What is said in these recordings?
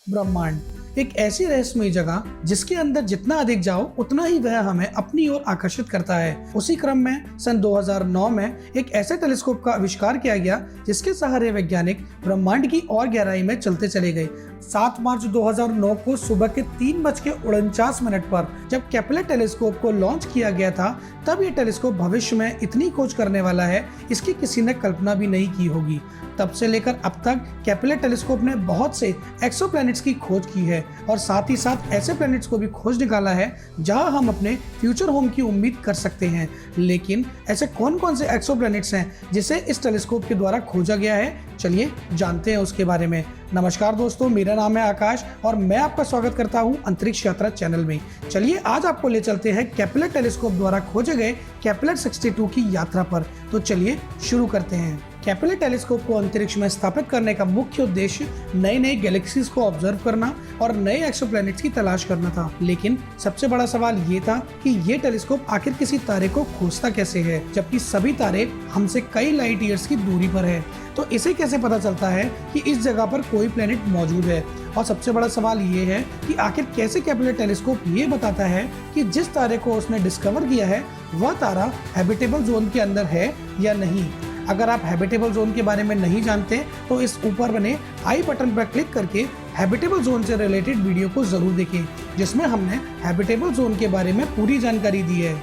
ब्रह्मांड एक ऐसी रहस्यमयी जगह जिसके अंदर जितना अधिक जाओ उतना ही वह हमें अपनी ओर आकर्षित करता है। उसी क्रम में सन 2009 में एक ऐसे टेलीस्कोप का आविष्कार किया गया जिसके सहारे वैज्ञानिक ब्रह्मांड की और गहराई में चलते चले गए। 7 मार्च 2009 को सुबह के 3:49 पर जब केपलर टेलीस्कोप को लॉन्च किया गया था, तब ये टेलीस्कोप भविष्य में इतनी खोज करने वाला है इसकी किसी ने कल्पना भी नहीं की होगी। तब से लेकर अब तक केपलर टेलीस्कोप ने बहुत से एक्सोप्लैनेट्स की खोज की है और साथ ही साथ ऐसे प्लैनेट्स को भी खोज निकाला है जहां हम अपने फ्यूचर होम की उम्मीद कर सकते हैं। लेकिन ऐसे कौन कौन से एक्सोप्लैनेट्स हैं जिसे इस टेलीस्कोप के द्वारा खोजा गया है, चलिए जानते हैं उसके बारे में। नमस्कार दोस्तों, मेरा नाम है आकाश और मैं आपका स्वागत करता हूं अंतरिक्ष यात्रा चैनल में। चलिए आज आपको ले चलते हैं केपलर टेलीस्कोप द्वारा खोजे गए केपलर 62 की यात्रा पर। तो चलिए शुरू करते हैं। केपलर टेलीस्कोप को अंतरिक्ष में स्थापित करने का मुख्य उद्देश्य नई नई गैलेक्सीज को ऑब्जर्व करना और नए एक्सोप्लैनेट्स की तलाश करना था। लेकिन सबसे बड़ा सवाल ये था कि ये टेलीस्कोप आखिर किसी तारे को खोजता कैसे है, जबकि सभी तारे हमसे कई लाइट ईयर्स की दूरी पर है। तो इसे कैसे पता चलता है कि इस जगह पर कोई प्लेनेट मौजूद है? और सबसे बड़ा सवाल ये है कि आखिर कैसे केपलर टेलीस्कोप ये बताता है कि जिस तारे को उसने डिस्कवर किया है वह तारा हैबिटेबल जोन के अंदर है या नहीं। अगर आप हैबिटेबल जोन के बारे में नहीं जानते तो इस ऊपर बने आई बटन पर क्लिक करके हैबिटेबल जोन से रिलेटेड वीडियो को जरूर देखें, जिसमें हमने हैबिटेबल जोन के बारे में पूरी जानकारी दी है।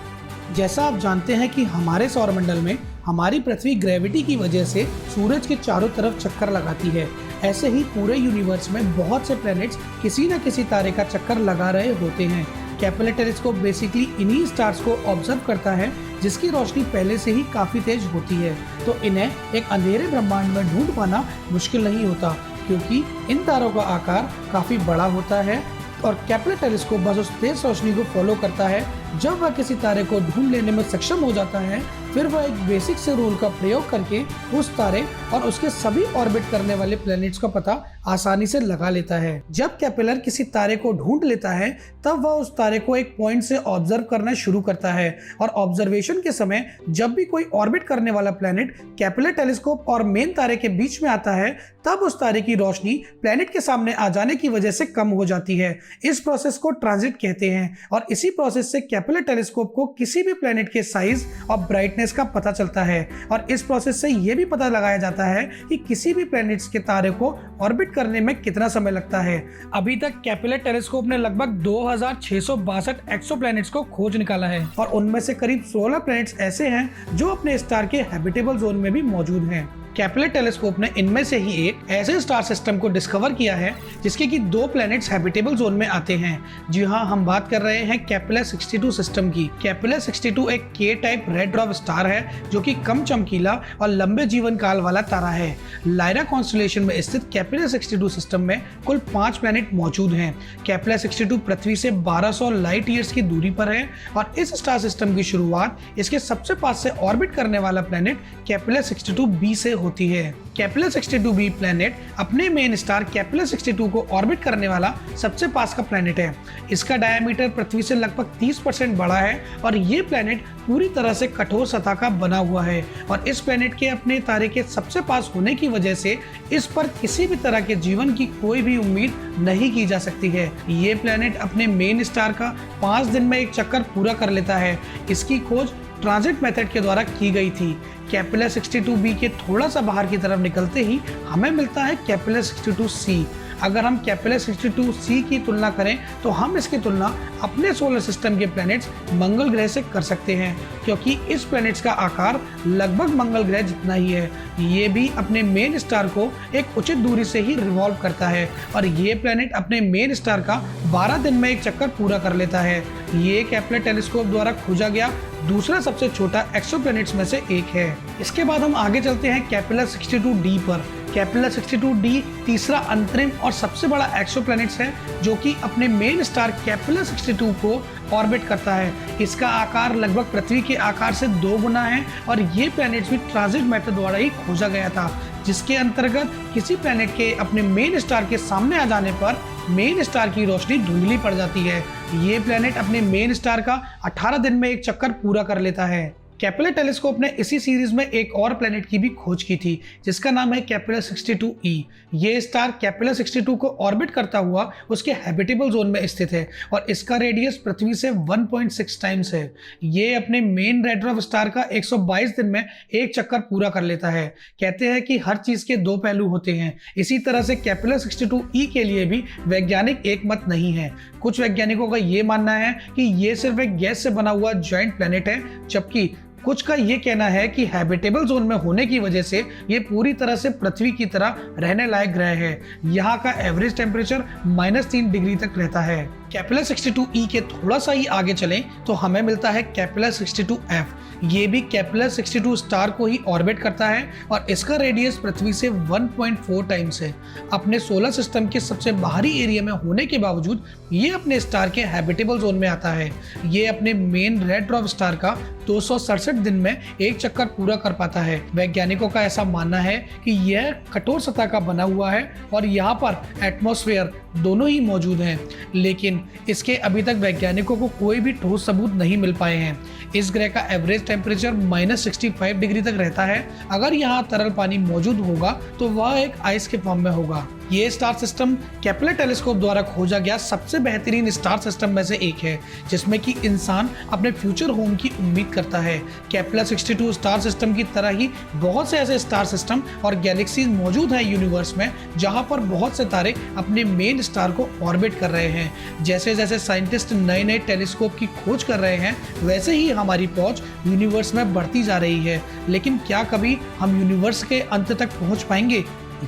जैसा आप जानते हैं कि हमारे सौरमंडल में हमारी पृथ्वी ग्रेविटी की वजह से सूरज के चारों तरफ चक्कर लगाती है, ऐसे ही पूरे यूनिवर्स में बहुत से प्लैनेट्स किसी न किसी तारे का चक्कर लगा रहे होते हैं। केपलर टेलीस्कोप बेसिकली इन्हीं स्टार्स को ऑब्जर्व करता है जिसकी रोशनी पहले से ही काफी तेज होती है, तो इन्हें एक अंधेरे ब्रह्मांड में ढूंढ पाना मुश्किल नहीं होता, क्योंकि इन तारों का आकार काफी बड़ा होता है और केपलर टेलीस्कोप बस उस तेज रोशनी को फॉलो करता है। जब वह किसी तारे को ढूंढ लेने में सक्षम हो जाता है, फिर वह एक बेसिक से रूल का प्रयोग करके उस तारे और उसके सभी ऑर्बिट करने वाले प्लैनेट्स का पता आसानी से लगा लेता है। जब केपलर किसी तारे को ढूंढ लेता है, तब वह उस तारे को एक पॉइंट से ऑब्जर्व करना शुरू करता है और ऑब्जर्वेशन के समय जब भी कोई ऑर्बिट करने वाला प्लैनेट केपलर टेलीस्कोप और मेन तारे के बीच में आता है, तब उस तारे की रोशनी प्लैनेट के सामने आ जाने की वजह से कम हो जाती है। इस प्रोसेस को ट्रांजिट कहते हैं और इसी प्रोसेस से केपलर टेलीस्कोप को किसी भी प्लैनेट के साइज और ब्राइटनेस का पता चलता है और इस प्रोसेस से यह भी पता लगाया जाता है कि किसी भी प्लैनेट्स के तारे को ऑर्बिट करने में कितना समय लगता है। अभी तक केपलर टेलीस्कोप ने लगभग 2662 एक्सोप्लैनेट्स को खोज निकाला है और उनमें से करीब 16 प्लैनेट्स ऐसे हैं जो अपने स्टार के हैबिटेबल जोन में भी मौजूद हैं। केपलर टेलीस्कोप ने इनमें से ही एक ऐसे स्टार सिस्टम को डिस्कवर किया है जिसके कि 2 प्लैनेट्स हैबिटेबल जोन में आते हैं। जी हाँ, हम बात कर रहे हैं केपलर 62 सिस्टम की। केपलर 62 एक के टाइप रेड ड्वार्फ स्टार है जो कि कम चमकीला और लंबे जीवन काल वाला तारा है। लायरा कॉन्स्टेलेशन में स्थित केपलर 62 सिस्टम में कुल 5 प्लैनेट मौजूद हैं। केपलर 62 पृथ्वी से 1200 लाइट ईयर्स की दूरी पर है और इस स्टार सिस्टम की शुरुआत इसके सबसे पास से ऑर्बिट करने वाला प्लैनेट केपलर 62b से होती है। केपलर 62b प्लैनेट अपने मेन स्टार केपलर 62 को ऑर्बिट करने वाला सबसे पास का प्लैनेट है। इसका डायमीटर पृथ्वी से लगभग 30% बड़ा है और ये प्लैनेट पूरी तरह से कठोर सतह का बना हुआ है और इस प्लैनेट के अपने तारे के सबसे पास होने की वजह से इस पर किसी भी तरह के जीवन की कोई भी उम्मीद नहीं की जा सकती है। ये प्लैनेट अपने मेन स्टार का 5 दिन में एक चक्कर पूरा कर लेता है। इसकी खोज ट्रांजिट मेथड के द्वारा की गई थी। केपलर 62b के थोड़ा सा बाहर की तरफ निकलते ही हमें मिलता है केपलर 62c। अगर हम केपलर 62c की तुलना करें तो हम इसकी तुलना अपने सोलर सिस्टम के प्लैनेट्स मंगल ग्रह से कर सकते हैं, क्योंकि इस प्लैनेट्स का आकार लगभग मंगल ग्रह जितना ही है। ये भी अपने मेन स्टार को एक उचित दूरी से ही रिवॉल्व करता है और ये प्लैनेट अपने मेन स्टार का 12 दिन में एक चक्कर पूरा कर लेता है। ये केपलर टेलीस्कोप द्वारा खोजा गया दूसरा सबसे छोटा एक्सोप्लैनेट्स में से एक है। इसके बाद हम आगे चलते हैं केपलर 62d पर। केपलर 62d तीसरा अंतरिम और सबसे बड़ा एक्सोप्लैनेट्स है जो कि अपने मेन स्टार केपलर 62 को ऑर्बिट करता है। इसका आकार लगभग पृथ्वी के आकार से 2 गुना है और ये प्लैनेट्स भी ट्रांजिट मेथड द्वारा ही खोजा गया था, जिसके अंतर्गत किसी प्लैनेट के अपने मेन स्टार के सामने आ जाने पर मेन स्टार की रोशनी धुंधली पड़ जाती है। ये प्लैनेट अपने मेन स्टार का 18 दिन में एक चक्कर पूरा कर लेता है। केपलर टेलीस्कोप ने इसी सीरीज में एक और प्लेनेट की भी खोज की थी जिसका नाम है केपलर 62e। ये स्टार केपलर 62 को ऑर्बिट करता हुआ उसके हैबिटेबल जोन में स्थित है और इसका रेडियस पृथ्वी से 1.6 टाइम्स है। ये अपने मेन रेड ड्वार्फ स्टार का 122 दिन में एक चक्कर पूरा कर लेता है। कहते हैं कि हर चीज के दो पहलू होते हैं, इसी तरह से केपलर 62e के लिए भी वैज्ञानिक एकमत नहीं है। कुछ वैज्ञानिकों का ये मानना है कि ये सिर्फ एक गैस से बना हुआ जॉइंट प्लेनेट है, जबकि कुछ का ये कहना है कि हैबिटेबल जोन में होने की वजह से ये पूरी तरह से पृथ्वी की तरह रहने लायक ग्रह है। यहाँ का एवरेज टेम्परेचर -3 डिग्री तक रहता है। केपलर 62e के थोड़ा सा ही आगे चलें तो हमें मिलता है केपलर 62f। ये भी केपलर 62 स्टार को ही ऑर्बिट करता है और इसका रेडियस पृथ्वी से 1.4 टाइम्स है। अपने सोलर सिस्टम के सबसे बाहरी एरिया में होने के बावजूद ये अपने स्टार के हैबिटेबल जोन में आता है। ये अपने मेन रेड ड्वार्फ स्टार का 267 दिन में एक चक्कर पूरा कर पाता है। वैज्ञानिकों का ऐसा मानना है कि यह कठोर सतह का बना हुआ है और यहाँ पर एटमॉस्फेयर दोनों ही मौजूद हैं, लेकिन इसके अभी तक वैज्ञानिकों को कोई भी ठोस सबूत नहीं मिल पाए हैं। इस ग्रह का एवरेज टेम्परेचर -65 डिग्री तक रहता है। अगर यहाँ तरल पानी मौजूद होगा तो वह एक आइस के फॉर्म में होगा। ये स्टार सिस्टम केपलर टेलीस्कोप द्वारा खोजा गया सबसे बेहतरीन स्टार सिस्टम में से एक है, जिसमें कि इंसान अपने फ्यूचर होम की उम्मीद करता है। केपलर 62 स्टार सिस्टम की तरह ही बहुत से ऐसे स्टार सिस्टम और गैलेक्सीज मौजूद हैं यूनिवर्स में, जहां पर बहुत से तारे अपने मेन स्टार को ऑर्बिट कर रहे हैं। जैसे जैसे साइंटिस्ट नए नए टेलीस्कोप की खोज कर रहे हैं, वैसे ही हमारी पहुंच यूनिवर्स में बढ़ती जा रही है। लेकिन क्या कभी हम यूनिवर्स के अंत तक पहुंच पाएंगे?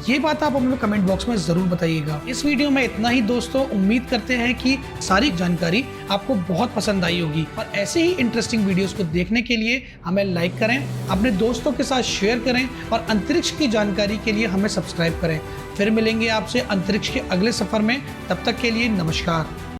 ये बात आप हमें कमेंट बॉक्स में जरूर बताइएगा। इस वीडियो में इतना ही दोस्तों। उम्मीद करते हैं कि सारी जानकारी आपको बहुत पसंद आई होगी और ऐसे ही इंटरेस्टिंग वीडियोस को देखने के लिए हमें लाइक करें, अपने दोस्तों के साथ शेयर करें और अंतरिक्ष की जानकारी के लिए हमें सब्सक्राइब करें। फिर मिलेंगे आपसे अंतरिक्ष के अगले सफर में। तब तक के लिए नमस्कार।